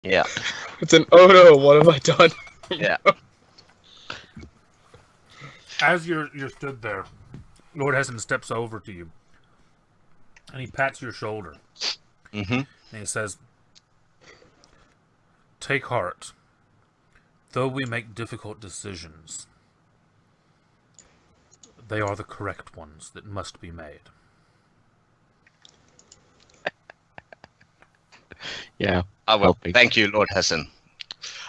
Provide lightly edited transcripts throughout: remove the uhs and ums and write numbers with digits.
Yeah. It's an oh no, what have I done? Yeah. As you're stood there, Lord Hessen steps over to you, and he pats your shoulder, Mm-hmm. and he says, "Take heart. Though we make difficult decisions, they are the correct ones that must be made." Yeah. I will. Helping. Thank you, Lord Hessen.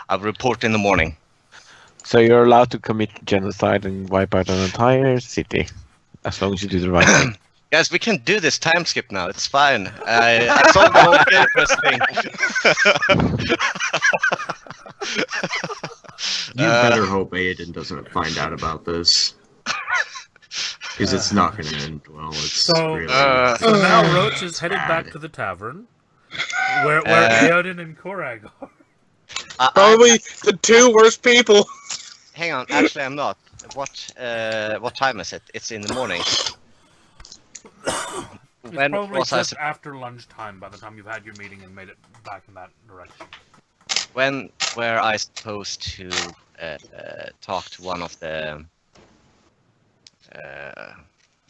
I'll report in the morning. So you're allowed to commit genocide and wipe out an entire city, as long as you do the right thing. Guys, we can do this time skip now. It's fine. I solved the whole Gilchrist thing. You better hope Aiden doesn't find out about this. Because it's not going to end well. It's So, really... So now Roach is it's headed bad. back to the tavern, where Eodin and Korag are. Probably the two worst people. Hang on, actually I'm not. What time is it? It's in the morning. It's probably just after lunchtime by the time you've had your meeting and made it back in that direction. When were I supposed to talk to one of the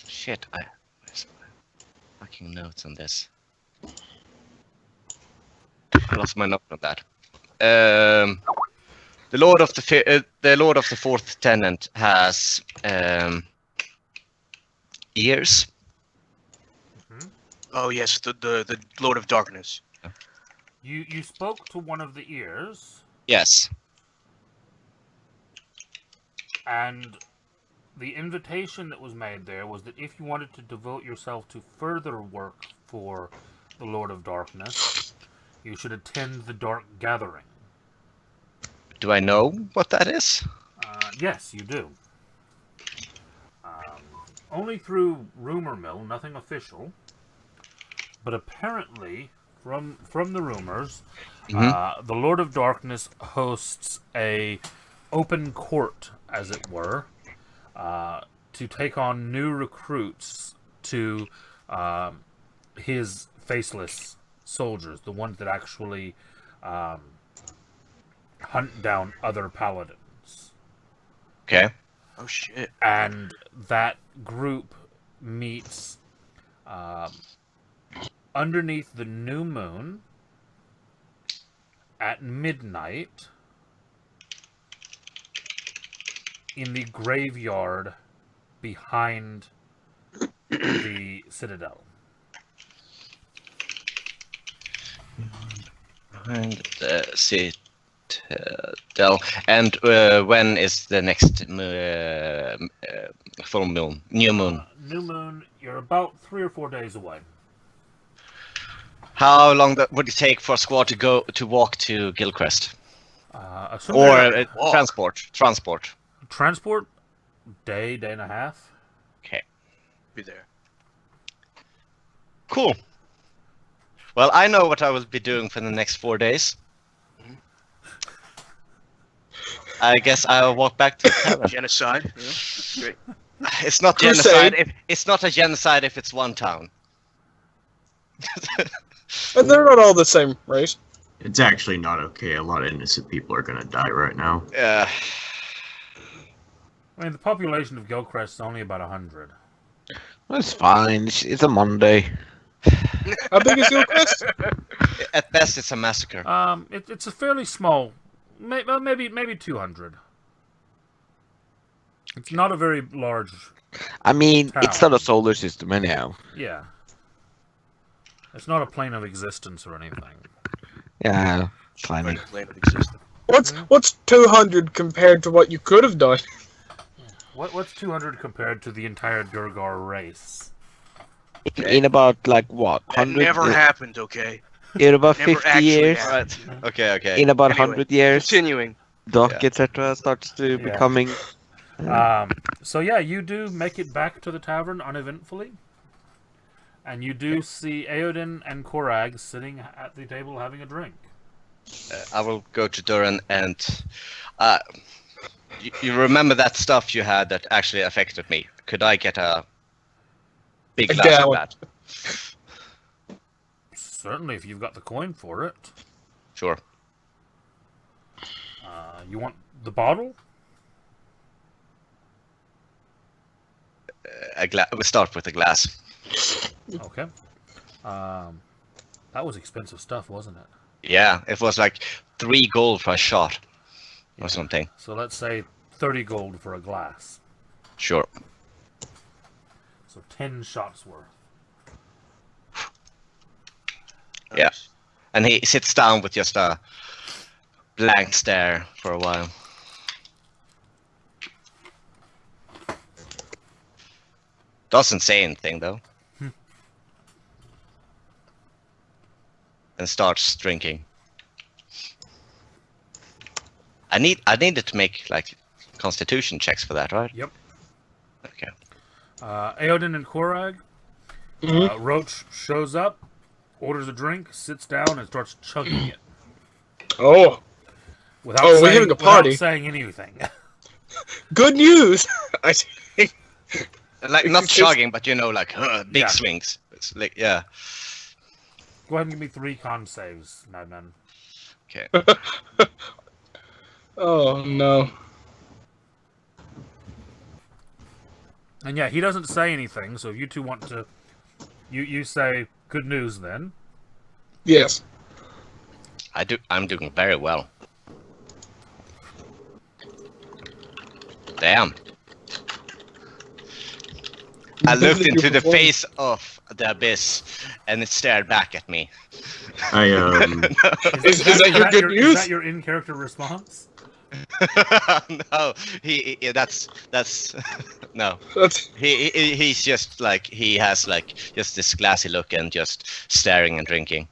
shit, where's my fucking notes on this? I lost my note on that. The Lord of the Fourth Tenant has ears. Oh yes, the Lord of Darkness. You spoke to one of the ears, Yes. and the invitation that was made there was that if you wanted to devote yourself to further work for the Lord of Darkness, you should attend the Dark Gathering. Do I know what that is? Yes, you do. Only through rumor mill, nothing official. But apparently, from the rumors, the Lord of Darkness hosts a open court, as it were, to take on new recruits to his faceless soldiers, the ones that actually hunt down other paladins. Okay. Oh shit. And that group meets underneath the new moon at midnight in the graveyard behind the citadel. Behind the citadel. And when is the next full moon? New moon. New moon, you're about 3 or 4 days away. How long would it take for a squad to walk to Gilchrist? Assuming Or transport? transport, day and a half. Okay. Be there. Cool. Well, I know what I will be doing for the next 4 days. I guess I'll walk back to the tavern. Genocide. Yeah. Great. It's not genocide. It's not a genocide if it's one town. And they're not all the same race. It's actually not okay. A lot of innocent people are going to die right now. Yeah. I mean, the population of Gilchrist is only about 100. That's fine. It's a Monday. How big is your quest? At best, it's a massacre. It's a fairly small, maybe 200. It's not a very large. I mean, Town. it's not a solar system anyhow. Yeah. It's not a plane of existence or anything. Yeah, tiny. Plane of existence. What's 200 compared to what you could have done? What's 200 compared to the entire Durgar race? In about, like, what? That 100? never happened, okay? In about Never 50 actually years? happened. Okay. In about Anyway, 100 years? Continuing. Doc, Yeah. etc. starts to Yeah. becoming... So yeah, you do make it back to the tavern uneventfully. And you do see Eodin and Korag sitting at the table having a drink. I will go to Duran and you remember that stuff you had that actually affected me. Could I get a big glass of gallon. that? Certainly, if you've got the coin for it. Sure. You want the bottle? We start with a glass. Okay. That was expensive stuff, wasn't it? Yeah, it was like 3 gold for a shot Yeah. or something. So let's say 30 gold for a glass. Sure. So 10 shots worth. Yeah. Nice. And he sits down with just a blank stare for a while. Doesn't say anything though. And starts drinking. I needed to make like constitution checks for that, right? Yep. Okay. Aodin and Korag. Roach shows up, orders a drink, sits down, and starts chugging it. Oh, Without we're saying, having a party. Without saying anything. good news! I think. Like not It's- chugging, but like big Yeah. swings. It's like yeah. Go ahead and give me 3 con saves, Madman. Okay. Oh no. And yeah, he doesn't say anything, so if you two want to... You say, good news then. Yes. I'm doing very well. Damn. I looked Definitely into the performed. face of the abyss, and it stared back at me. I Is that your good Is news? that your in-character response? No, that's no. That's He's just like he has like just this glassy look and just staring and drinking.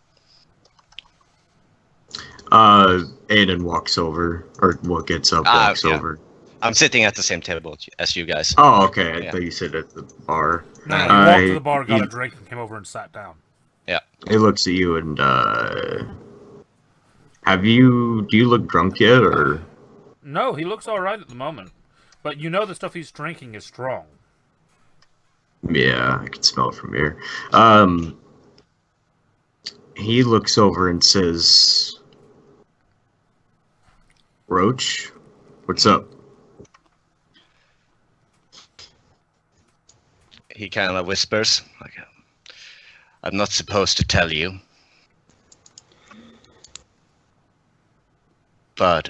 Aiden walks over, or well, gets up, walks yeah. over. I'm sitting at the same table as you guys. Oh, okay. I Yeah. thought you said at the bar. No, he walked to the bar, got he- a drink, and came over and sat down. He looks at you and do you look drunk yet, or? No, he looks alright at the moment. But you know the stuff he's drinking is strong. Yeah, I can smell it from here. He looks over and says, Roach, what's up? He kind of whispers, like, "I'm not supposed to tell you, but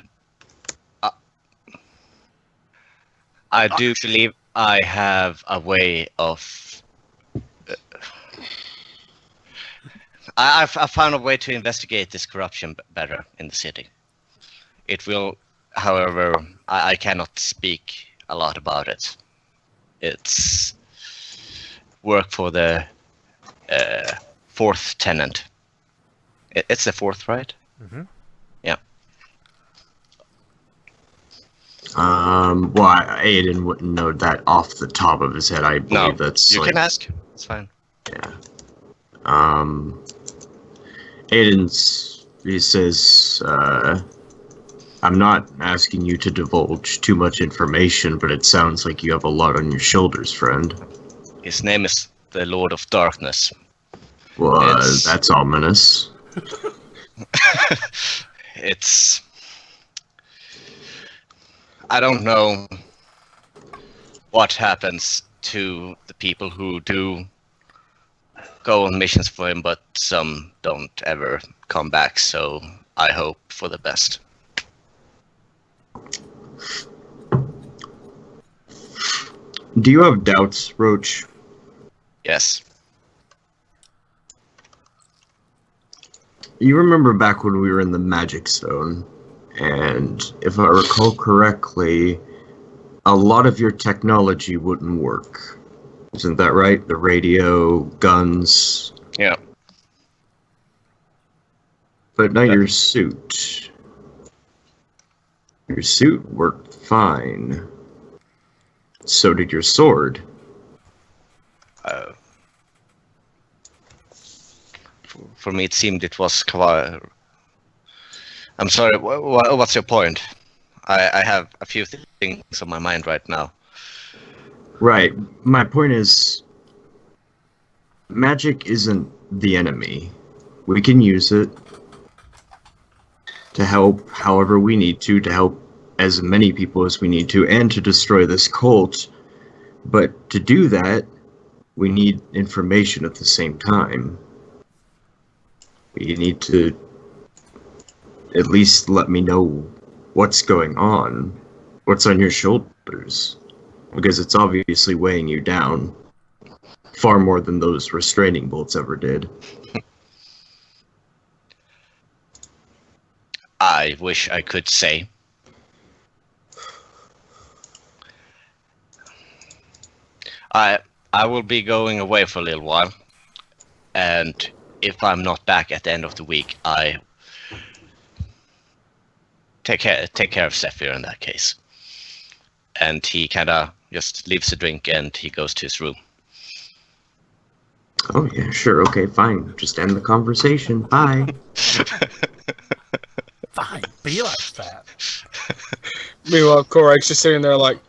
I do believe I have a way of. I found a way to investigate this corruption better in the city. It will, however, I cannot speak a lot about it. It's work for the 4th tenant. It's the 4th, right? Mm-hmm. Yeah. Well, Aiden wouldn't know that off the top of his head. I believe that's you like, can ask. It's fine. yeah. He says, I'm not asking you to divulge too much information, but it sounds like you have a lot on your shoulders, friend. His name is the Lord of Darkness. Well, It's- that's ominous. It's. I don't know what happens to the people who do go on missions for him, but some don't ever come back, so I hope for the best. Do you have doubts, Roach? Yes. You remember back when we were in the Magic Stone, and if I recall correctly, a lot of your technology wouldn't work. Isn't that right? The radio, guns. Yeah. But now your suit. Your suit worked fine. So did your sword. For me, it seemed it was quite. I'm sorry. What's your point? I have a few things on my mind right now. Right. My point is, magic isn't the enemy. We can use it to help however we need to help as many people as we need to and to destroy this cult. But to do that, we need information at the same time. You need to at least let me know what's going on, what's on your shoulders, because it's obviously weighing you down far more than those restraining bolts ever did. I wish I could say. I will be going away for a little while, and if I'm not back at the end of the week, I take care of Zephyr in that case. And he kind of just leaves a drink and he goes to his room. Oh yeah, sure, okay, fine. Just end the conversation. Bye. Fine, be like that. Meanwhile, Korak's just sitting there like,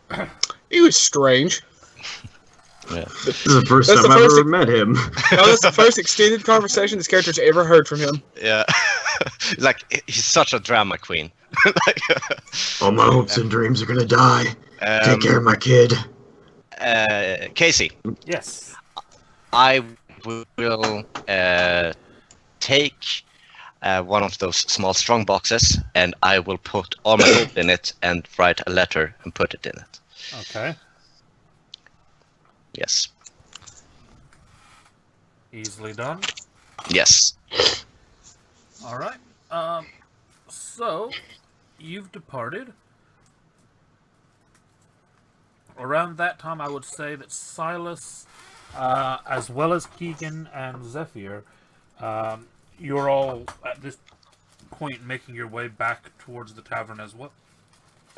he was strange. Yeah. This is the first time I've ever met him. No, that's the first extended conversation this character's ever heard from him. Yeah. Like, he's such a drama queen. Like, All my hopes and dreams are gonna die. Take care of my kid. Casey. Yes. I will take one of those small strong boxes, and I will put all my gold in it and write a letter and put it in it. Okay. Yes. Easily done. Yes. All right. So you've departed. Around that time, I would say that Silas, as well as Keegan and Zephyr, you're all at this point making your way back towards the tavern as well.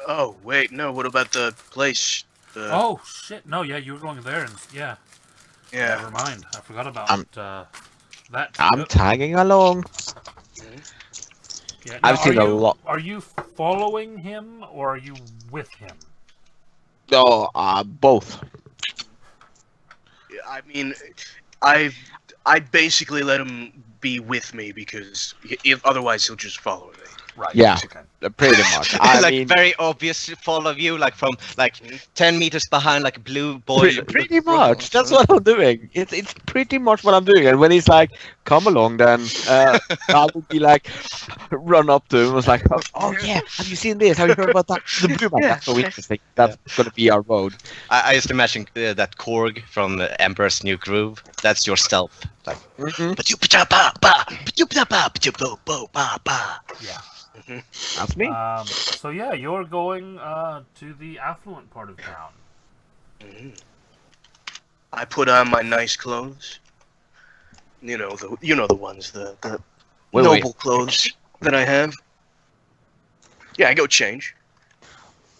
Oh, wait, no, what about the place? Oh shit! No, yeah, you were going there, and yeah. Yeah. Never mind. I forgot about that. I'm tagging along. Yeah, I've seen a lot. Are you following him or are you with him? No, both. I mean, I'd basically let him be with me because if otherwise he'll just follow me. Right. Yeah. Okay. Pretty much. It's like very obvious to follow you, like from like 10 meters behind, like a blue boy. Pretty much. That's what I'm doing. It's pretty much what I'm doing. And when he's like, "Come along," then I would be like, run up to him. And was like, "Oh yeah, have you seen this? Have you heard about that? The blue man. That's so interesting. That's gonna be our road." I used to imagine that Korg from Emperor's New Groove. That's your stealth. Like, Yeah. That's me. So yeah, you're going to the affluent part of town. I put on my nice clothes. You know the ones, the noble clothes that I have. Yeah, I go change.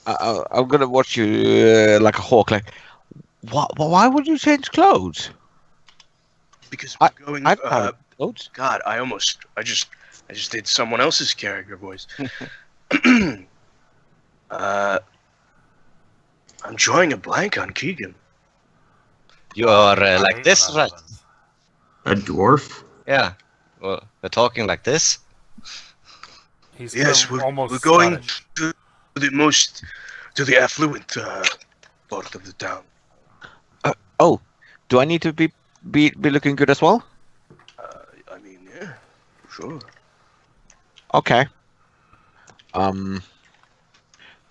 I'm gonna watch you like a hawk. Like, what? Why would you change clothes? Because we're going. Clothes? God, I just did someone else's character voice. I'm drawing a blank on Keegan. you are like this, right? A dwarf? Yeah. Well, we're talking like this. He's Yes, almost we're going Scottish. to the affluent part of the town. Oh, do I need to be looking good as well? I mean, yeah, sure. Okay.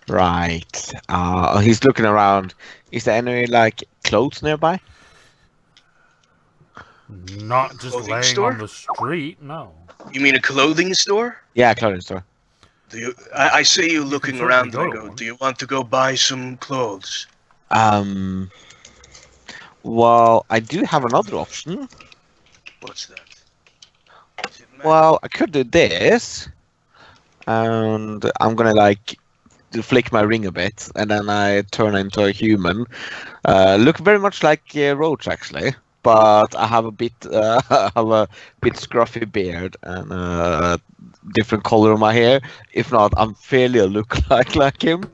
Right. He's looking around. Is there any like clothes nearby? Not just Clothing laying store? on the street. No. You mean a clothing store? Yeah, clothing store. I see you looking certainly around go and I to go, one. do you want to go buy some clothes? Well, I do have another option. What's that? Is it Well, I could do this, and I'm gonna like flick my ring a bit, and then I turn into a human. Look very much like Roach actually, but I have a bit scruffy beard and a different color in my hair. If not, I'm fairly a look like him.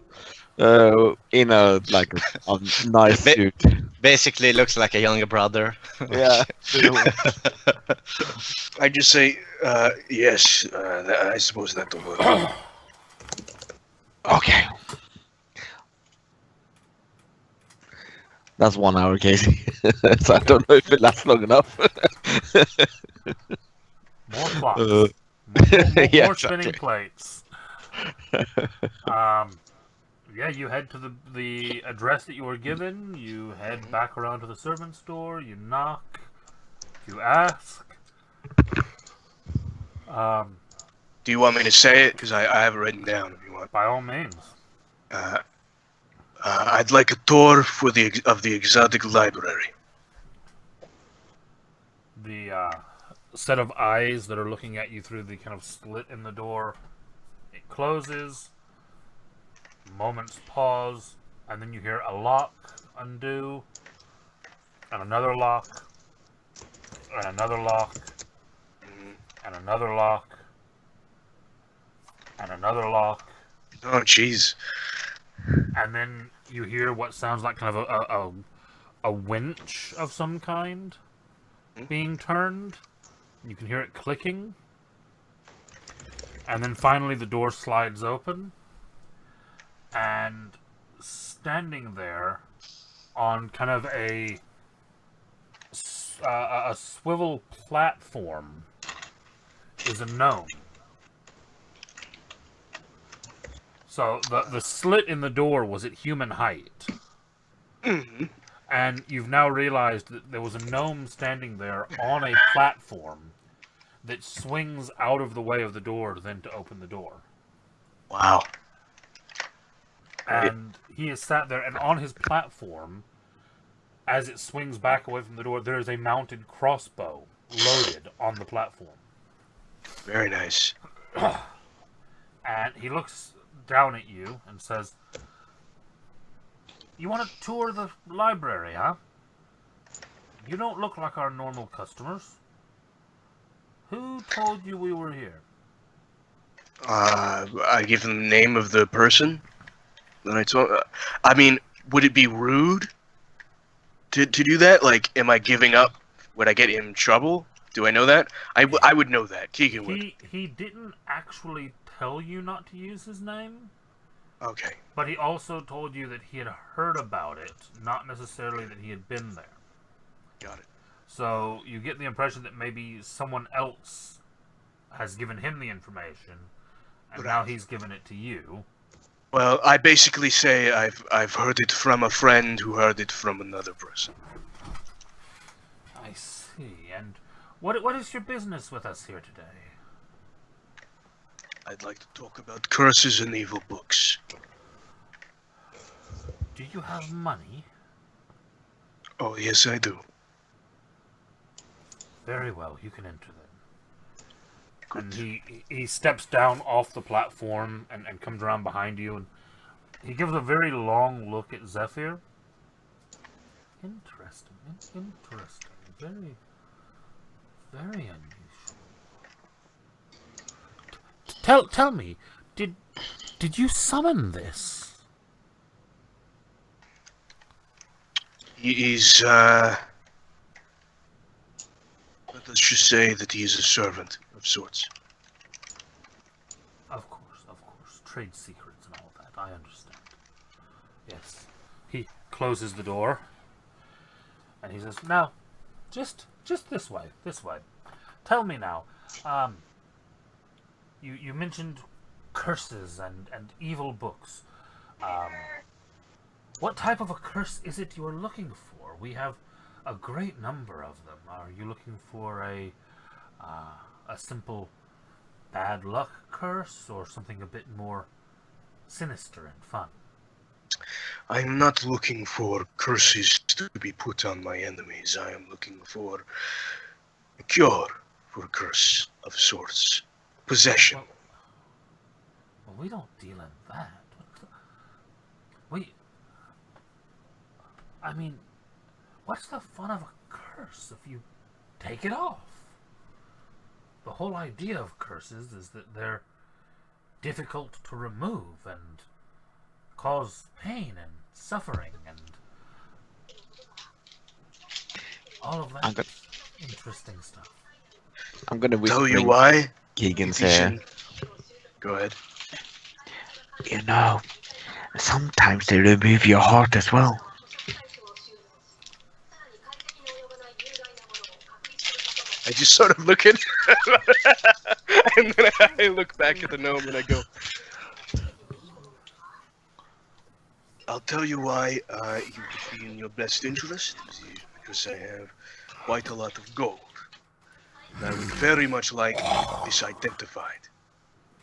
In a like a nice suit. Basically, looks like a younger brother. Yeah. I just say, yes, I suppose that'll work. Okay. That's 1 hour, Casey. So I don't know if it lasts long enough. More clocks. Uh, yeah, More spinning exactly. plates. Yeah, you head to the address that you were given. You head back around to the servant's door. You knock. You ask. Do you want me to say it? Because I have it written down if you want. By all means. I'd like a tour of the exotic library. The set of eyes that are looking at you through the kind of slit in the door. It closes. Moments pause, and then you hear a lock undo, and another lock, and another lock, and another lock, and another lock. Oh, jeez. And then you hear what sounds like kind of a winch of some kind being turned. You can hear it clicking. And then finally the door slides open. And standing there on kind of a swivel platform is a gnome. So the slit in the door was at human height. Mm-hmm. And you've now realized that there was a gnome standing there on a platform that swings out of the way of the door then to open the door. Wow. And he is sat there, and on his platform, as it swings back away from the door, there is a mounted crossbow loaded on the platform. Very nice. And he looks down at you and says, "You want to tour the library, huh? You don't look like our normal customers. Who told you we were here?" I give them the name of the person. Then I told. I mean, would it be rude to do that? Like, am I giving up? Would I get in trouble? Do I know that? I would know that. Keegan would. He didn't actually tell you not to use his name. Okay. But he also told you that he had heard about it, not necessarily that he had been there. Got it. So you get the impression that maybe someone else has given him the information, and now he's given it to you. Well, I basically say I've heard it from a friend who heard it from another person. I see. And what is your business with us here today? I'd like to talk about curses and evil books. Do you have money? Oh, yes, I do. Very well, you can enter then. And he steps down off the platform and comes around behind you, and he gives a very long look at Zephyr. Interesting. Very, very unusual. Tell me, did you summon this? He's, let's just say that he is a servant of sorts. Of course. Trade secrets and all that, I understand. Yes. He closes the door, and he says, "Now, just this way. Tell me now, you mentioned curses and evil books. What type of a curse is it you are looking for? We have a great number of them. Are you looking for a simple bad luck curse, or something a bit more sinister and fun?" I'm not looking for curses to be put on my enemies. I am looking for a cure for a curse of sorts. Possession. Well, we don't deal in that. I mean, what's the fun of a curse if you take it off? The whole idea of curses is that they're difficult to remove and cause pain and suffering and all of that interesting stuff. I'm gonna Tell you why? Keegan's here. Go ahead. You know, sometimes they remove your heart as well. I just sort of look at and then I look back at the gnome and I go, I'll tell you why it would be in your best interest, because I have quite a lot of gold. And I would very much like this identified.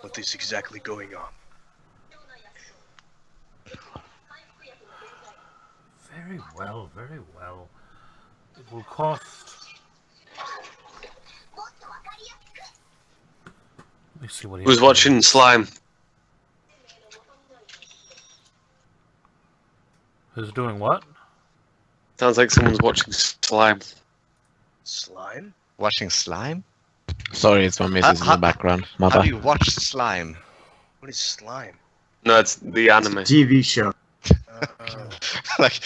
What is exactly going on? Very well, very well. It will cost... Let me see what he Who's has. watching Slime? Who's doing what? Sounds like someone's watching Slime. Slime? Watching slime? Sorry, it's my missus in the background. My How bad. do you watch slime? What is slime? No, it's the anime. TV show. Like,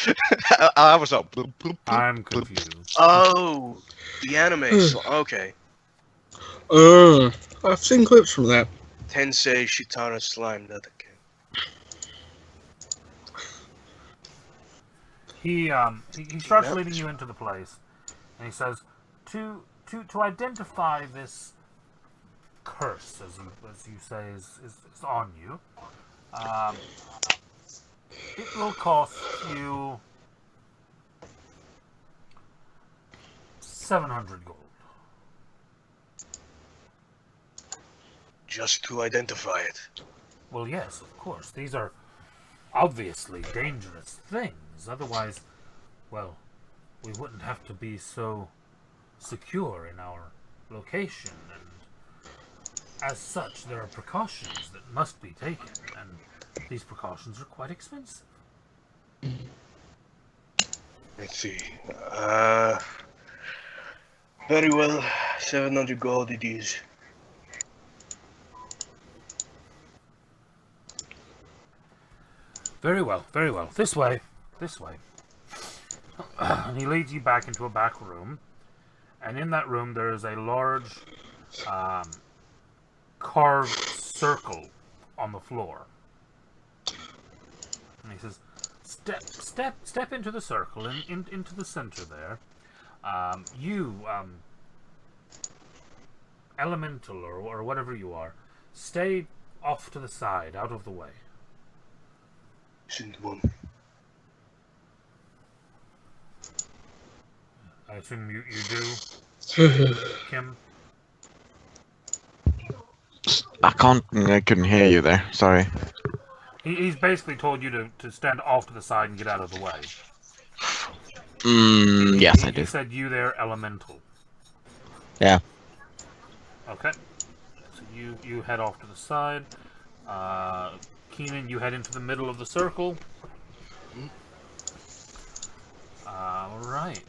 I was all bloop, bloop, bloop. I'm confused. Oh, the anime. Okay. I've seen clips from that. Tensei Shitara Slime. That okay. He starts leading you into the place, and he says, to identify this curse, as you say, is on you. It will cost you 700 gold. Just to identify it. Well, yes, of course. These are obviously dangerous things. Otherwise, well, we wouldn't have to be so secure in our location. And as such, there are precautions that must be taken. And these precautions are quite expensive. Let's see. Very well. 700 gold it is. Very well, very well. This way. This way. And he leads you back into a back room. And in that room there is a large carved circle on the floor. And he says, step into the circle and into the center there. Elemental or whatever you are, stay off to the side, out of the way. Isn't one. I assume you do, Kim? I couldn't hear you there. Sorry. He's basically told you to stand off to the side and get out of the way. Yes, I He do. said you there, elemental. Yeah. Okay. So you head off to the side. Keenan, you head into the middle of the circle. Alright.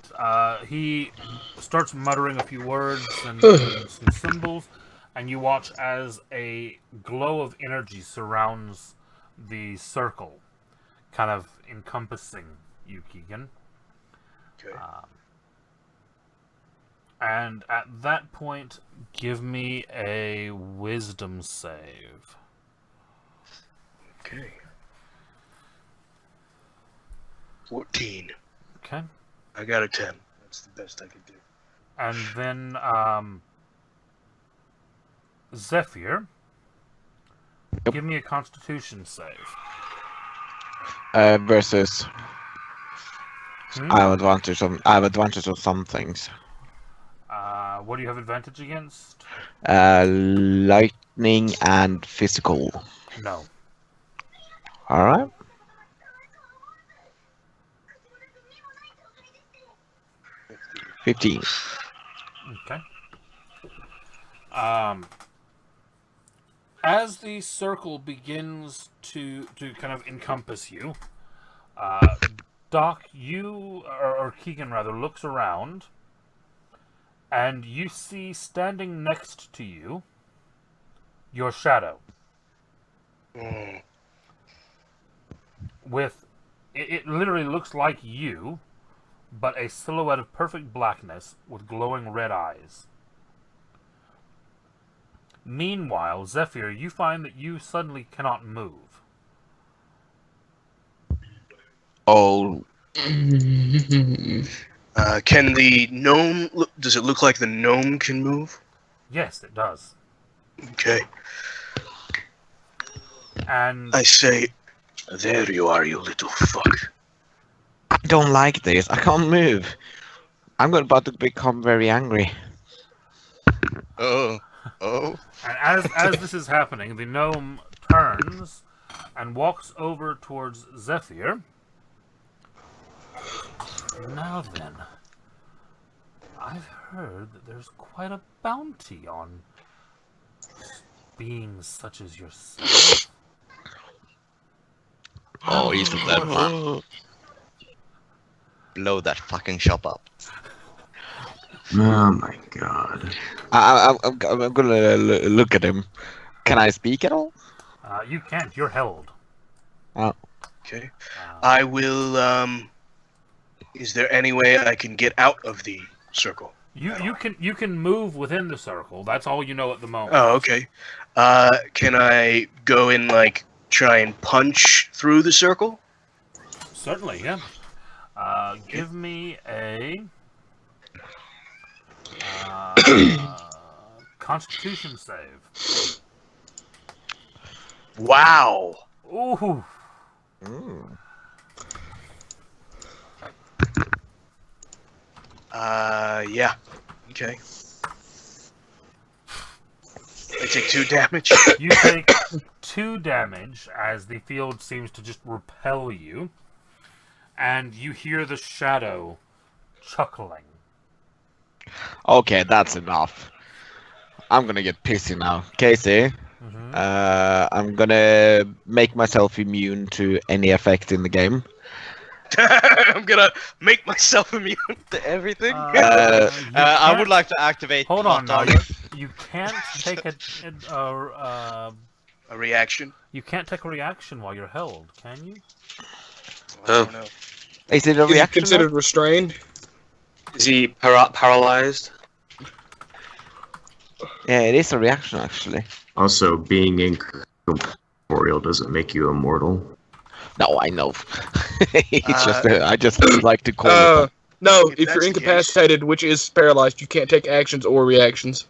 He starts muttering a few words and some symbols, and you watch as a glow of energy surrounds the circle, kind of encompassing you, Keegan. Okay. And at that point, give me a wisdom save. Okay. 14. Okay. I got a 10. That's the best I could do. And then, Zephyr, Yep. give me a constitution save. Versus, Hmm? I have advantage of some things. What do you have advantage against? Lightning and physical. No. All right. Let's 15. Okay. As the circle begins to kind of encompass you, Doc, or Keegan rather, looks around, and you see standing next to you your shadow. Mm. With it literally looks like you, but a silhouette of perfect blackness with glowing red eyes. Meanwhile, Zephyr, you find that you suddenly cannot move. Oh, Can the gnome? Does it look like the gnome can move? Yes, it does. Okay. And I say, there you are, you little fuck. I don't like this. I can't move. I'm about to become very angry. Oh. and as this is happening, the gnome turns and walks over towards Zephyr. Now then, I've heard that there's quite a bounty on beings such as yourself. Oh, isn't that fun? Blow that fucking shop up. Oh my god. I'm gonna look at him. Can I speak at all? You can't. You're held. Okay. I will. Is there any way I can get out of the circle? You can move within the circle. That's all you know at the moment. Oh, okay. Can I go and like try and punch through the circle? Certainly, yeah. Give me a Constitution save. Wow. Ooh. Yeah. Okay. I take 2 damage. You take 2 damage as the field seems to just repel you, and you hear the shadow chuckling. Okay, that's enough. I'm gonna get pissy now. Casey, I'm gonna make myself immune to any effect in the game. I'm gonna make myself immune to everything. I would like to activate. Hold on, now. Hot You can't take a reaction. You can't take a reaction while you're held, can you? I don't know. Is it a Is he reaction? considered restrained? Is he paralyzed? Yeah, it is a reaction actually. Also, being incorporeal doesn't make you immortal. No, I know. It's just I just like to call it. No, If if that's you're the incapacitated, which is paralyzed, you can't take actions or reactions.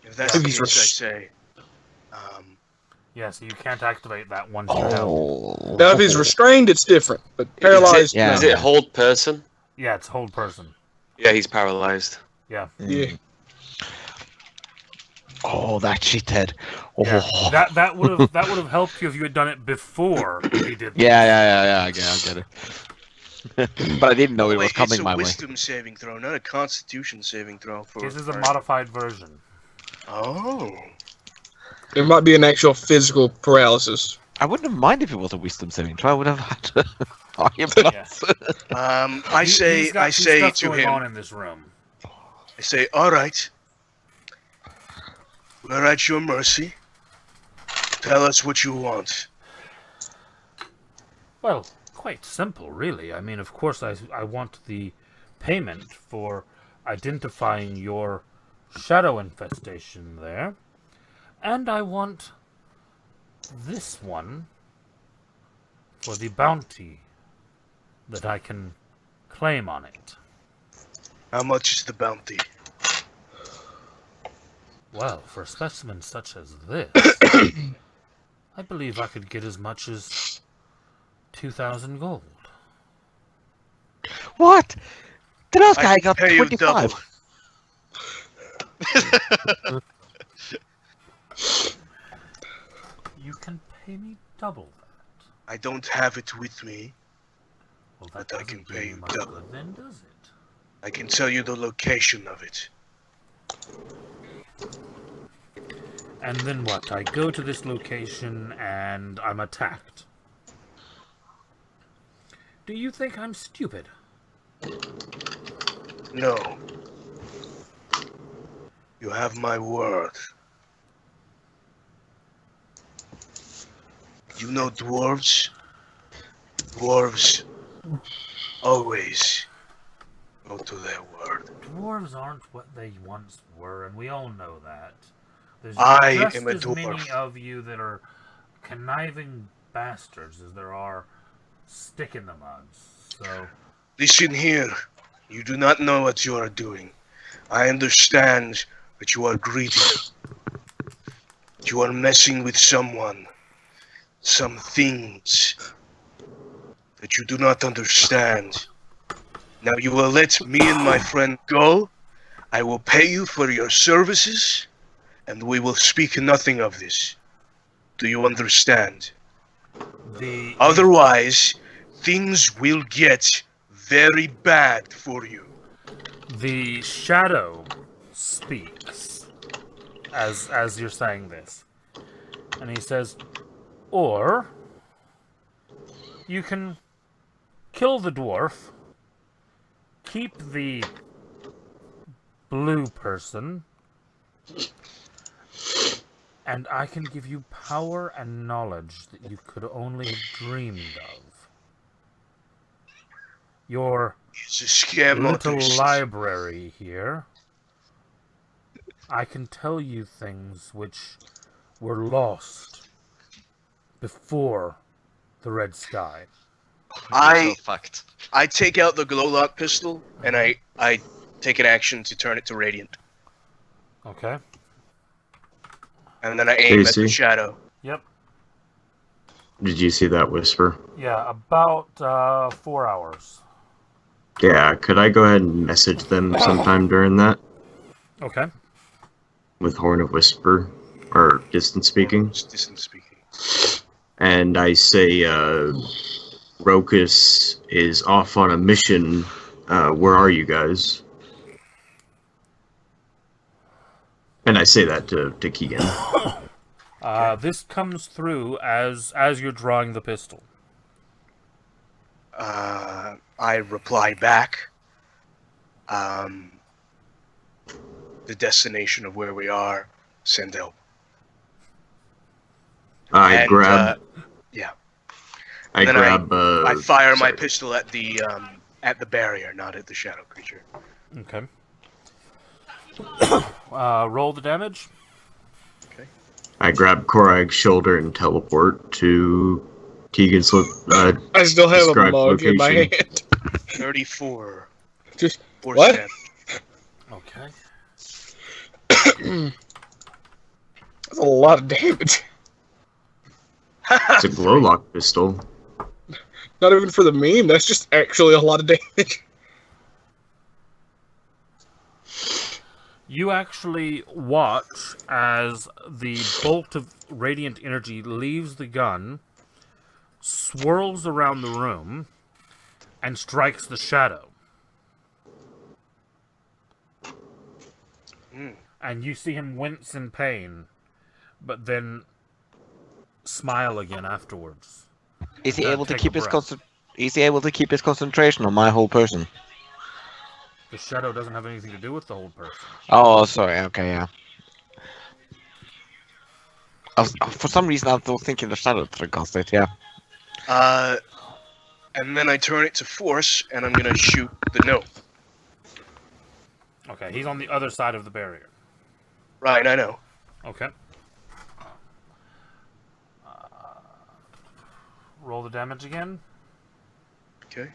If that's the He's case, I say. Yeah, so you can't activate that once you're held. Oh. Now, if he's restrained, it's different, but paralyzed, Yeah. no. Is it hold person? Yeah, it's hold person. Yeah, he's paralyzed. Yeah. Yeah. Oh, that shithead. Oh. Yeah. That would have helped you if you had done it before he did. Yeah. I get it. But I didn't know it was Wait, coming it's a my way. wisdom saving throw, not a constitution saving throw. This is a modified version. Oh. There might be an actual physical paralysis. I wouldn't have minded if it was a wisdom saving throw. I would have had higher plus. I say He's got some to stuff going on him. in this room. I say, all right. We're at your mercy. Tell us what you want. Well, quite simple, really. I mean, of course, I want the payment for identifying your shadow infestation there. And I want this one for the bounty that I can claim on it. How much is the bounty? Well, for a specimen such as this, I believe I could get as much as 2,000 gold. What? The last I guy can got pay you 25. You can pay me double that. I don't have it with me. Well, that But I doesn't can do pay you you much double. good then, does it? I can tell you the location of it. And then what? I go to this location and I'm attacked. Do you think I'm stupid? No. You have my word. You know dwarves? Dwarves always go to their word. Dwarves aren't what they once were, and we all know that. There's I just am a as many dwarf. of you that are conniving bastards as there are stick in the muds. So, Listen here. You do not know what you are doing. I understand that you are greedy. You are messing with someone. Some things that you do not understand. Now you will let me and my friend go. I will pay you for your services, and we will speak nothing of this. Do you understand? Otherwise, things will get very bad for you. the shadow speaks as you're saying this, and he says, "Or you can kill the dwarf, keep the blue person, and I can give you power and knowledge that you could only have dreamed of. Your He's a scam little artist. library here, I can tell you things which were lost before the red sky." You're so fucked. I take out the glow lock pistol and I take an action to turn it to radiant, Okay. and then I aim at Casey? the shadow. Yep. Did you see that whisper? Yeah, about 4 hours. Yeah, could I go ahead and message them sometime during that Okay. with Horn of Whisper or distance speaking? Just distant speaking. And I say, Rokus is off on a mission. Where are you guys? And I say that to Keegan. This comes through as you're drawing the pistol. I reply back. The destination of where we are. Send help. I grab. Yeah. I Then grab. I fire my sorry. pistol at the barrier, not at the shadow creature. Okay. Roll the damage. I grab Korag's shoulder and teleport to Keegan's I still have a described mug in my location. hand. 34. Just Force what? damage. Okay. That's a lot of damage. It's a glow lock pistol. Not even for the meme. That's just actually a lot of damage. You actually watch as the bolt of radiant energy leaves the gun, swirls around the room, and strikes the shadow. And you see him wince in pain, but then smile again afterwards. Is he able to Take keep a his breath. Is he able to keep his concentration on my whole person? The shadow doesn't have anything to do with the whole person. Oh, sorry. Okay, yeah. For some reason, I was thinking the shadow triggers it. Yeah. And then I turn it to force, and I'm gonna shoot the gnome. Okay, he's on the other side of the barrier. Right, I know. Okay. Roll the damage again. Okay.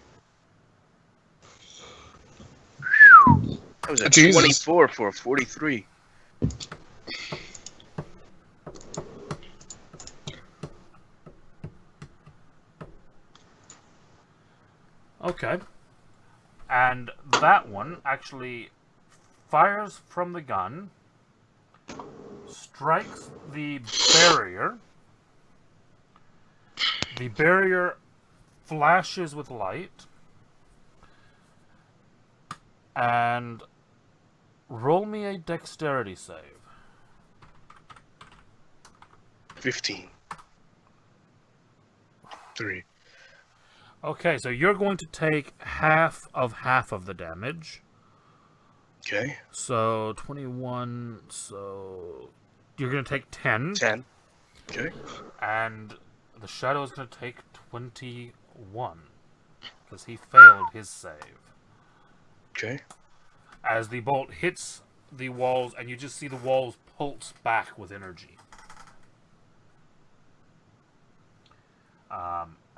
That was a Jesus. 24 for a 43. Okay. And that one actually fires from the gun, strikes the barrier. The barrier flashes with light. And roll me a dexterity save. 15. 3. Okay, so you're going to take half of the damage. Okay. So 21, so you're going to take 10. 10. Okay. And the shadow is going to take 21. Because he failed his save. Okay. As the bolt hits the walls, and you just see the walls pulse back with energy.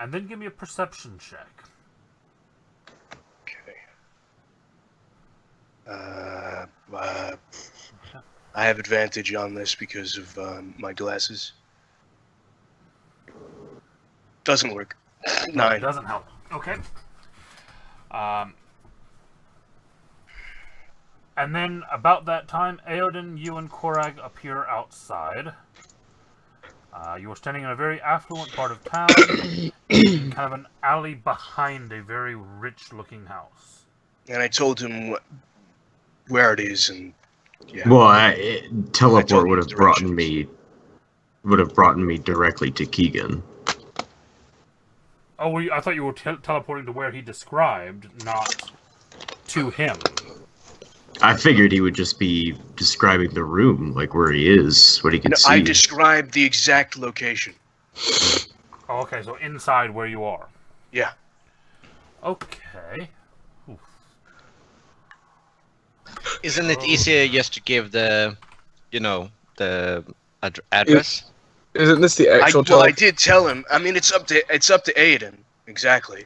And then give me a perception check. I have advantage on this because of my glasses. Doesn't work. No, it 9. doesn't help. Okay. And then about that time, Eodin, you and Korag appear outside. You are standing in a very affluent part of town, in kind of an alley behind a very rich-looking house. And I told him where it is, and yeah. Well, teleport him would have directions. brought me directly to Keegan. Oh, I thought you were teleporting to where he described, not to him. I figured he would just be describing the room, like where he is, what he can see. I described the exact location. Oh, okay, so inside where you are. Yeah. Okay. Oof. Isn't it easier just to give the address? Isn't this the actual Well, I did tell him. I mean, it's up to Aiden. Exactly.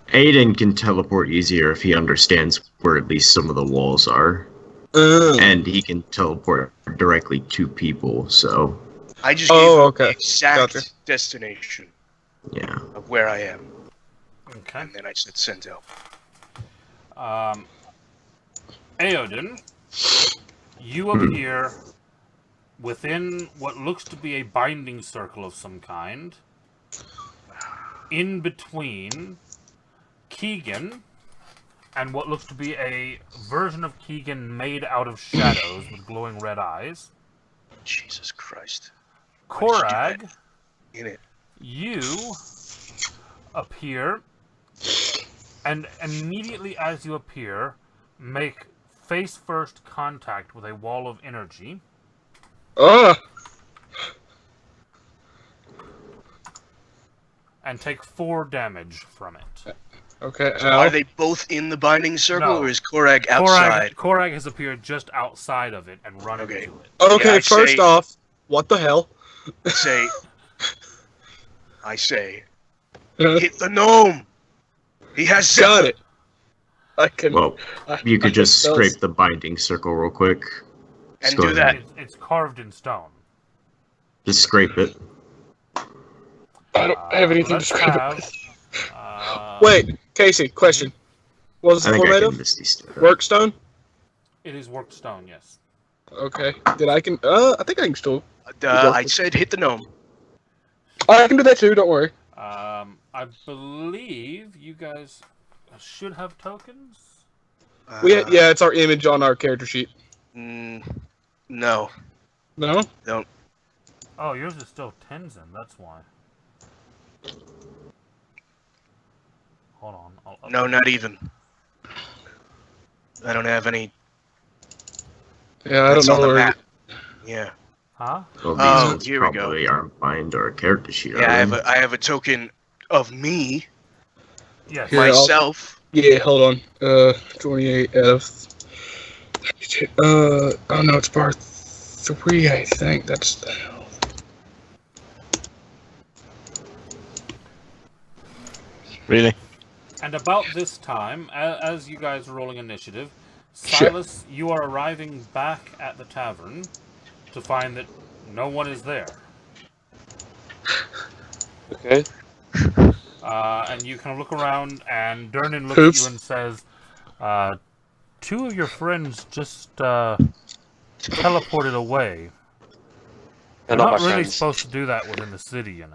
Aiden can teleport easier if he understands where at least some of the walls are. And he can teleport directly to people, so... I just gave him okay. the exact Gotcha. destination Yeah. of where I am. Okay. And then I said send help. Eodin, you appear within what looks to be a binding circle of some kind, in between Keegan and what looks to be a version of Keegan made out of shadows with glowing red eyes. Jesus Christ. Korag, In it. you appear, and immediately as you appear, make face-first contact with a wall of energy. And take 4 damage from it. Okay. So are they both in the binding circle, No. or is Korag outside? Korag has appeared just outside of it and run Okay. into it. Okay, Yeah, first off, what the hell? I say, hit the gnome! He has Got it. I can. Well, you could just spells. scrape the binding circle real quick. And Just go do that. ahead. It's carved in stone. Just scrape it. I don't have anything to Let's scrape it have, with. Wait, Casey, question. What was I the think I format can of? misty step. Workstone? It is worked stone, yes. Okay. I think I can still. I said hit the gnome. I can do that too, don't worry. I believe you guys should have tokens. Yeah, it's our image on our character sheet. No. No? Don't. Oh, yours is still Tenzin, that's why. Hold on. No, not even. I don't have any. Yeah, I don't That's know on the where. map. Yeah. Huh? Well, these Oh, ones here we go. probably aren't bind our character sheet. Yeah, are they? I have a token of me, Yes. Here, I'll- myself. Yeah, hold on. 28 out of 32. Oh no, it's bar 3, I think. That's the hell. Really? And about this time, as you guys are rolling initiative, Shit. Silas, you are arriving back at the tavern to find that no one is there. Okay. And you kind of look around, and Durnan looks Oops. at you and says, 2 of your friends just teleported away. They're You're not not my really friends. supposed to do that within the city, you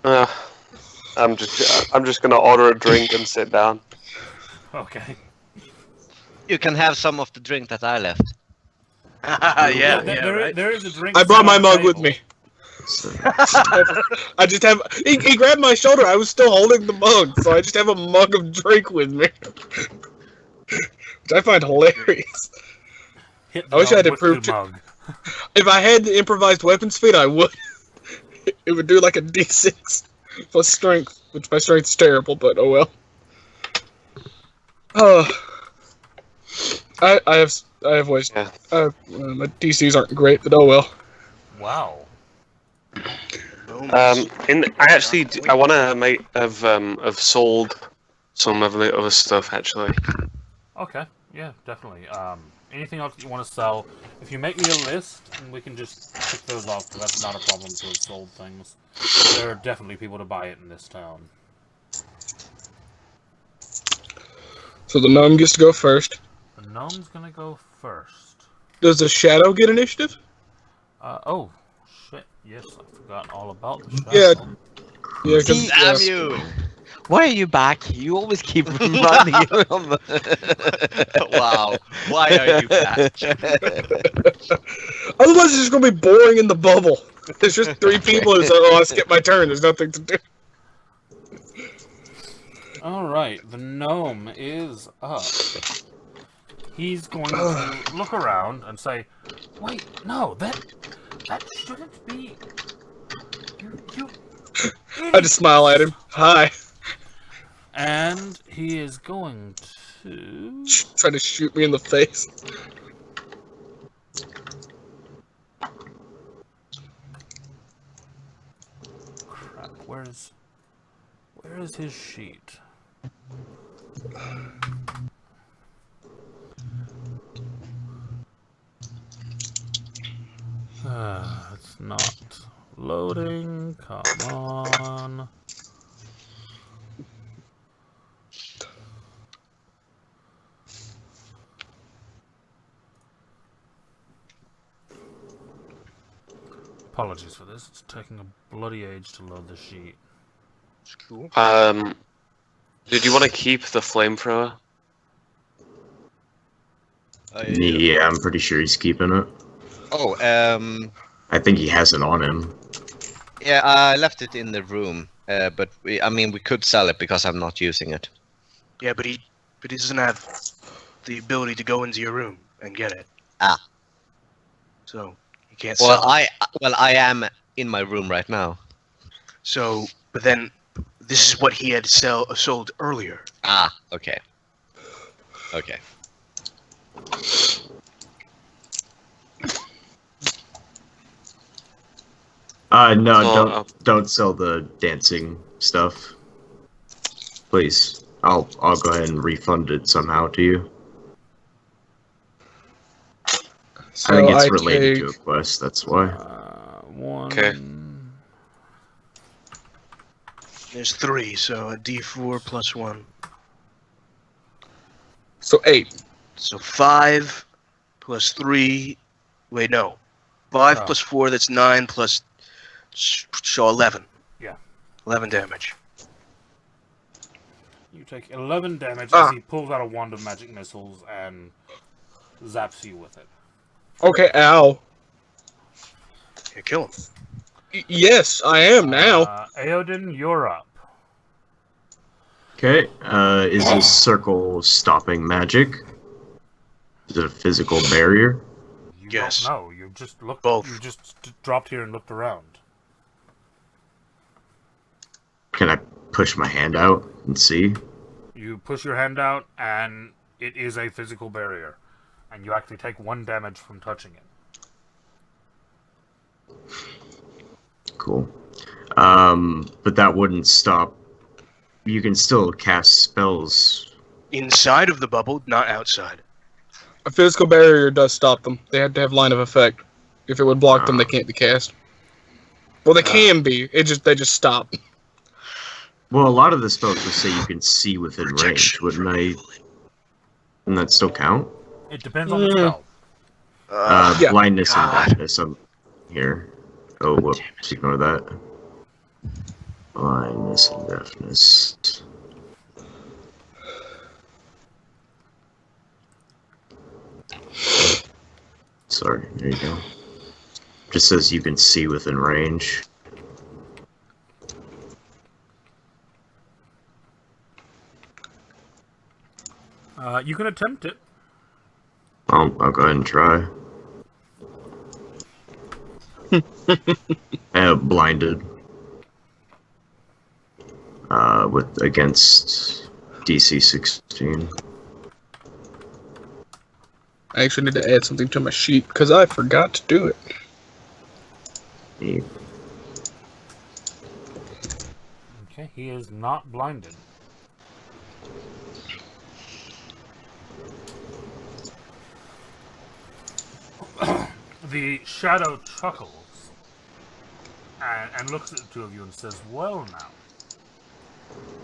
know. I'm just gonna order a drink and sit down. Okay. You can have some of the drink that I left. Yeah, There is a drink. I brought set my on the mug with table. me. I just have. He grabbed my shoulder. I was still holding the mug, so I just have a mug of drink with me, which I find hilarious. Hit I wish the I had with improved the it. mug. If I had the improvised weapon speed, I would. It would do like a D6 plus strength, which my strength's terrible, but oh well. I have ways. Yeah. My DCs aren't great, but oh well. Wow. I want to have sold some of the other stuff actually. Okay, yeah, definitely. Anything else you want to sell? If you make me a list, and we can just tick those off, because that's not a problem to have sold things. There are definitely people to buy it in this town. So the gnome gets to go first. The gnome's gonna go first. Does the shadow get initiative? Oh, shit. Yes, I forgot all about the Yeah. shadow. Yeah, See, Damn you! Why are you back? You always keep reminding you on Wow. Why are you back? Otherwise, it's just gonna be boring in the bubble. There's just 3 people who say, "Oh, I skipped my turn. There's nothing to do." Alright, the gnome is up. He's going to look around and say, wait, no, that shouldn't be... You I just smile at him. Hi. And he is going to... Try to shoot me in the face. Crap, where is his sheet? It's not loading. Come on. Apologies for this. It's taking a bloody age to load the sheet. It's cool. Did you want to keep the flamethrower? Yeah, I'm pretty sure he's keeping it. Oh, I think he has it on him. yeah, I left it in the room, but we could sell it because I'm not using it. Yeah, but he doesn't have the ability to go into your room and get it. Ah. So he can't Well, sell it. I am in my room right now. So, but then this is what he had sold earlier. Ah, okay. Okay. No, Oh, don't sell the dancing stuff. Please. I'll go ahead and refund it somehow to you. So I think it's I related to take- a quest, that's why. One. Okay. There's 3, so a D4 plus 1. So 8. So 5 plus 3. Wait, no. 5 Oh. plus 4, that's 9 plus. So 11. Yeah. 11 damage. You take 11 damage Ah. as he pulls out a wand of magic missiles and zaps you with it. Okay, ow. Yeah, kill him. Yes, I am now. Aodin, you're up. Okay, is this circle stopping magic? Is it a physical barrier? You Yes. don't know. You just looked. Both. You just dropped here and looked around. Can I push my hand out and see? You push your hand out, and it is a physical barrier, and you actually take 1 damage from touching it. Cool. But that wouldn't stop. You can still cast spells. Inside of the bubble, not outside. A physical barrier does stop them. They have to have line of effect. If it would block them, they can't be cast. Well, they can be. They just stop. Well, a lot of the spells will say you can see within range, Protection wouldn't from I? evil. Wouldn't that still count? It depends on the spell. Yeah. Blindness God. and deafness. I'm here. Oh, whoops. Ignore that. Blindness and deafness. Sorry, there you go. Just says you can see within range. You can attempt it. I'll go ahead and try. Blinded. With against DC 16. I actually need to add something to my sheet because I forgot to do it. Yeah. Okay, he is not blinded. The shadow chuckles and looks at the two of you and says, "Well now,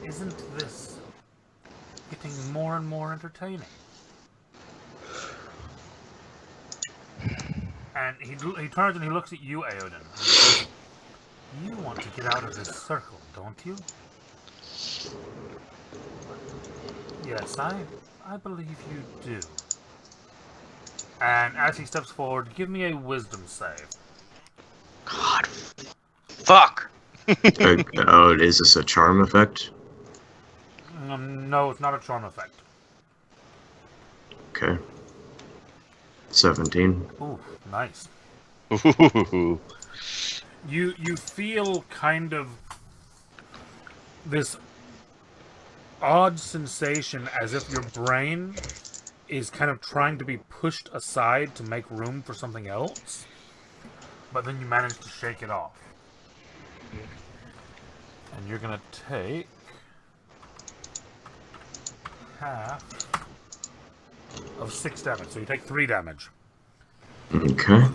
isn't this getting more and more entertaining?" And he turns and he looks at you, Aodin. And he says, "You want to get out of this circle, don't you?" "Yes, I believe you do." And as he steps forward, give me a wisdom save. God, fuck. Oh, is this a charm effect? No, it's not a charm effect. Okay. 17. Ooh, nice. Ooh. You feel kind of this odd sensation as if your brain is kind of trying to be pushed aside to make room for something else, but then you manage to shake it off. And you're gonna take half of 6 damage, so you take 3 damage. Okay.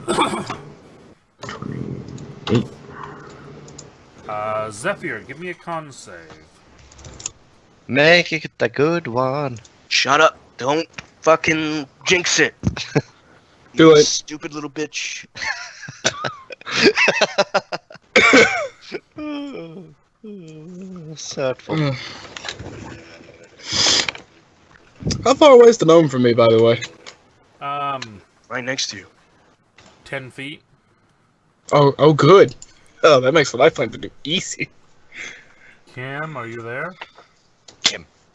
28. Zephyr, give me a con save. Make it a good one. Shut up. Don't fucking jinx it. Do You it. Stupid little bitch. Hurtful. How far away is the gnome from me, by the way? Right next to you. 10 feet. Oh, good. Oh, that makes what I plan to do easy. Kim, are you there?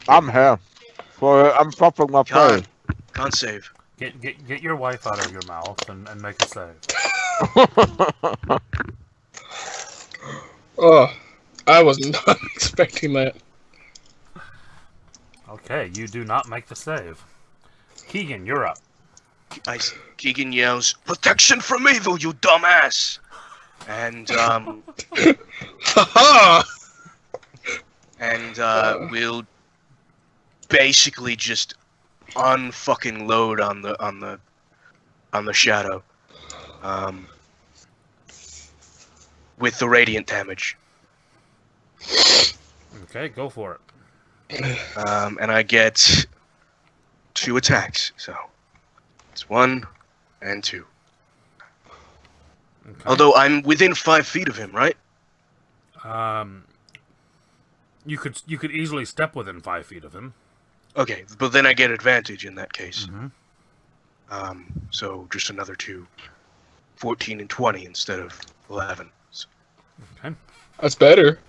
I'm here. I'm propping my prey. Can't save. Get your wife out of your mouth and make a save. Oh, I was not expecting that. Okay, you do not make the save. Keegan, you're up. Keegan yells, "Protection from evil, you dumbass!" And Haha! we'll basically just unfucking load on the shadow, with the radiant damage. Okay, go for it. And I get 2 attacks, so it's 1 and 2. Okay. Although I'm within 5 feet of him, right? You could easily step within 5 feet of him. Okay, but then I get advantage in that case. Mm-hmm. So just another 2. 14 and 20 instead of 11. So, Okay. That's better.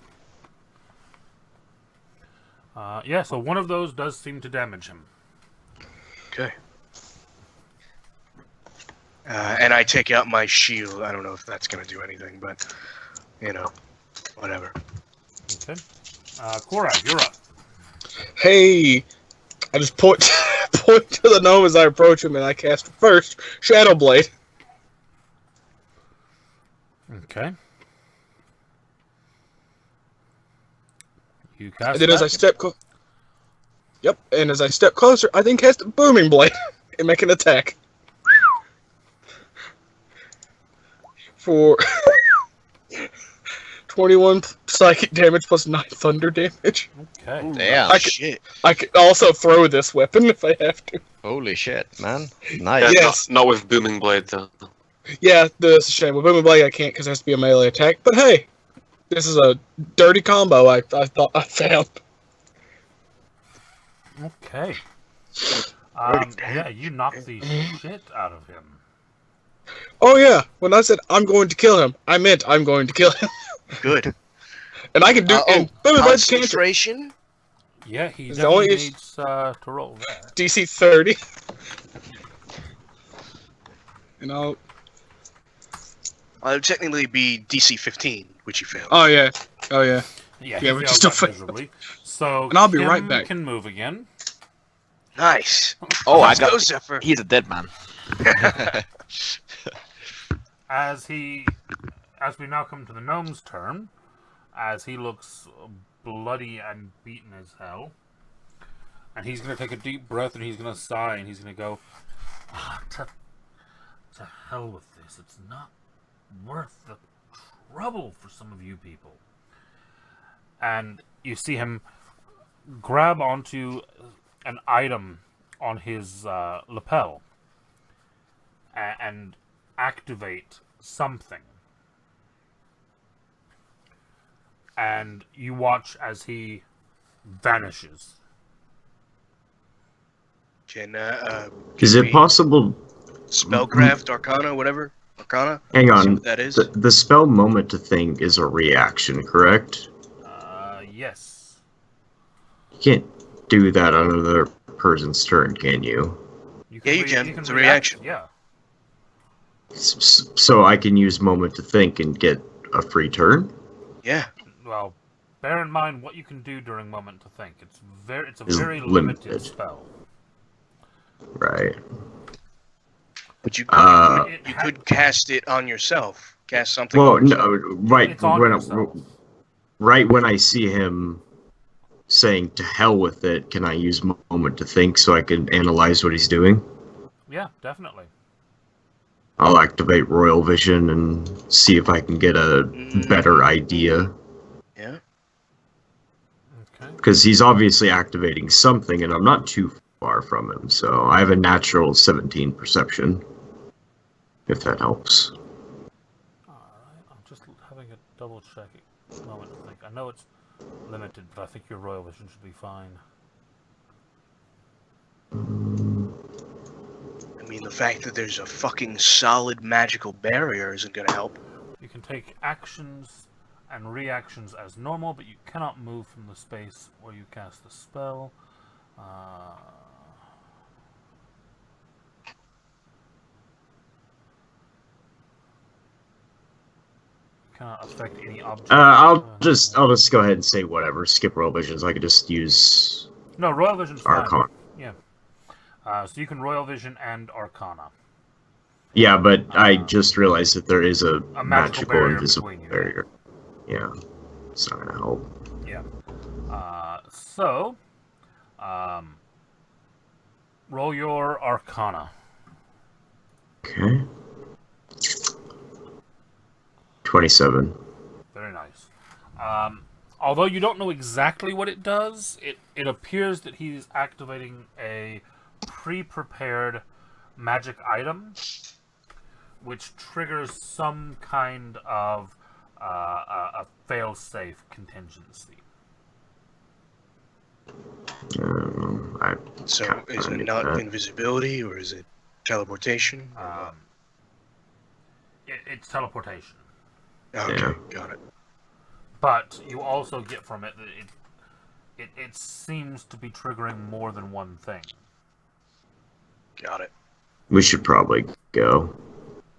Yeah, so one of those does seem to damage him. okay. And I take out my shield. I don't know if that's going to do anything, but, whatever. Okay. Korak, you're up. Hey, I just point to the gnome as I approach him, and I cast first Shadow Blade. Okay. You cast And then as I that. step and as I step closer, I then cast Booming Blade and make an attack. For 21 psychic damage plus 9 thunder damage. Okay. Damn. Shit. I can also throw this weapon if I have to. Holy shit, man. Yeah, Nice. Yes. not with Booming Blade, though. Yeah, that's a shame. With Booming Blade, I can't because it has to be a melee attack. But hey, this is a dirty combo I thought I found. Okay. Yeah, you knocked the shit out of him. Oh yeah, when I said I'm going to kill him, I meant I'm going to kill him. Good. And I can do. And Booming Blade's cantrip. Concentration? Yeah, he It's the only definitely issue- needs to roll that. DC 30. And I'll. It'll technically be DC 15, which you failed. Oh yeah. Oh yeah. Yeah, Yeah, he but failed still that failed. miserably. So And I'll be Kim right back. Can move again. Nice. Oh, Let's I got. go, Zephyr. He's a dead man. As we now come to the gnome's turn, as he looks bloody and beaten as hell, And he's going to take a deep breath and he's going to sigh and he's going to go, to hell with this. It's not worth the trouble for some of you people. And you see him grab onto an item on his lapel and activate something. And you watch as he vanishes. Is it possible? Spellcraft, Arcana, whatever. Arcana? Hang See on. what that is? The spell moment to think is a reaction, correct? Yes. You can't do that on another person's turn, can you? You Yeah, you can. It's a react. reaction. Yeah. So I can use moment to think and get a free turn? Yeah. Well, bear in mind what you can do during moment to think. It's a Is very limited. limited spell. Right. But you Uh, could cast it on yourself. Cast something Well, on yourself. no, right It's on when yourself. right when I see him saying "to hell with it," can I use moment to think so I can analyze what he's doing? Yeah, definitely. I'll activate Royal Vision and see if I can get a better idea. Yeah. Okay. Because he's obviously activating something, and I'm not too far from him, so I have a natural 17 perception. If that helps. Alright, I'm just having a double check moment to think. I know it's limited, but I think your Royal Vision should be fine. I mean, the fact that there's a fucking solid magical barrier isn't gonna help. You can take actions and reactions as normal, but you cannot move from the space where you cast the spell. Cannot affect any object. I'll just go ahead and say whatever. Skip Royal Vision, so I could just use No, Royal Vision's fine. Arcana. Yeah. So you can Royal Vision and Arcana. Yeah, but I just realized that there is a magical magical barrier invisible between you. barrier. Yeah, it's not gonna help. Yeah. So, roll your Arcana. Okay. 27. Very nice. Although you don't know exactly what it does, it appears that he's activating a pre-prepared magic item, which triggers some kind of a fail-safe contingency. So is it not invisibility or is it teleportation? It's teleportation. Okay, Yeah. got it. But you also get from it that it seems to be triggering more than one thing. Got it. We should probably go.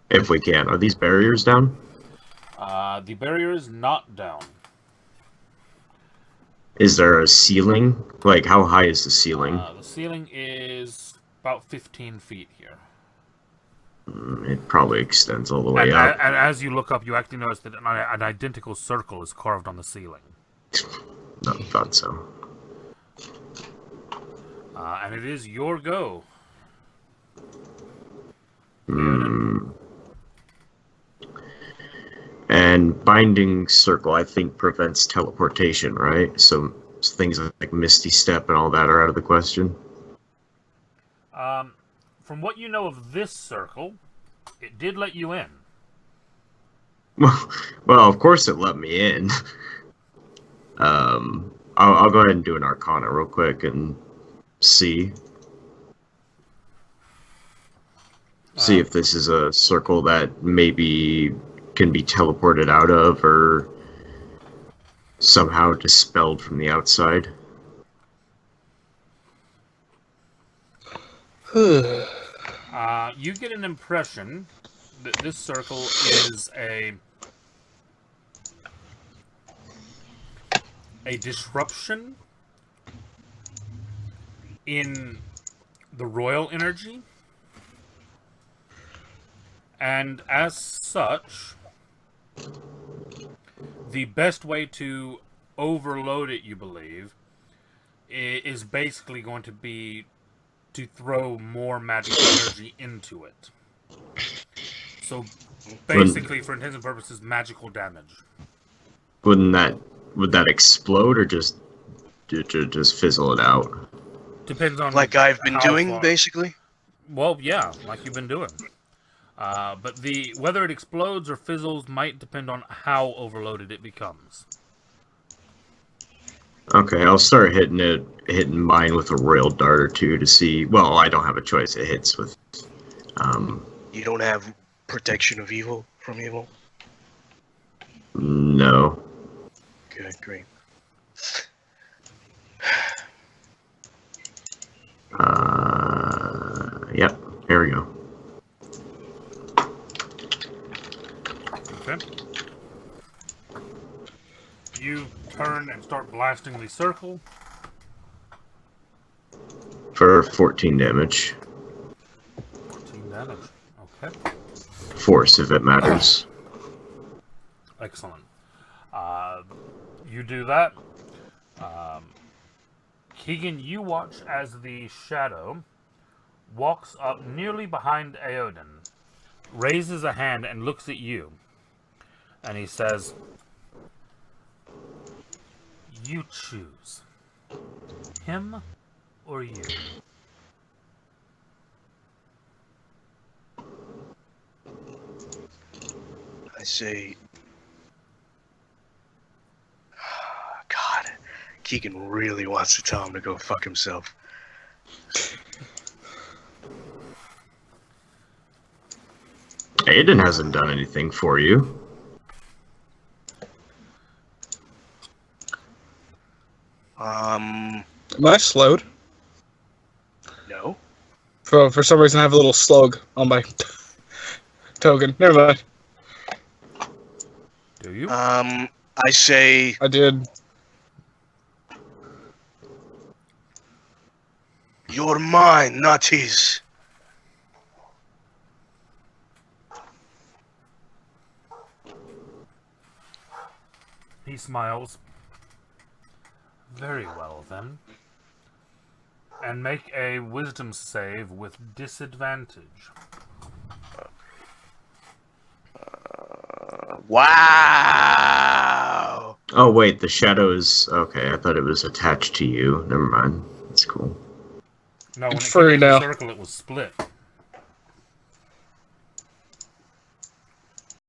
If we can. Are these barriers down? The barrier is not down. Is there a ceiling? Like, how high is the ceiling? The ceiling is about 15 feet here. It probably extends all the way And, up. and as you look up, you actually notice that an identical circle is carved on the ceiling. No, thought so. And it is your go. And Binding Circle, I think, prevents teleportation, right? So things like Misty Step and all that are out of the question. From what you know of this circle, it did let you in. Well, of course it let me in. I'll go ahead and do an Arcana real quick and see if this is a circle that maybe can be teleported out of or somehow dispelled from the outside. You get an impression that this circle is a disruption in the royal energy, and as such, the best way to overload it, you believe, is basically going to be to throw more magical energy into it. So basically, for intents and purposes, magical damage. Would that explode or just fizzle it out? Depends on Like I've been how doing, far. basically. Well, yeah, like you've been doing. But whether it explodes or fizzles might depend on how overloaded it becomes. Okay, I'll start hitting mine with a royal dart or two to see. Well, I don't have a choice. It hits with. You don't have protection of evil from evil. No. Good, great. Yep. Here we go. Okay. You turn and start blasting the circle. For 14 damage. 14 damage. Okay. Force, if it matters. Excellent. You do that. Keegan, you watch as the shadow walks up nearly behind Aoden, raises a hand and looks at you, and he says, "You choose. Him or you?" I say, God, Keegan really wants to tell him to go fuck himself. Aiden hasn't done anything for you. Am I slowed? No. For some reason, I have a little slug on my token. Never mind. Do you? I say, I did. you're mine, not his. He smiles. Very well, then. And make a wisdom save with disadvantage. Wow. Oh, wait, the shadow is... Okay, I thought it was attached to you. Never mind. That's cool. No, when It's it free came to the now. circle, it was split.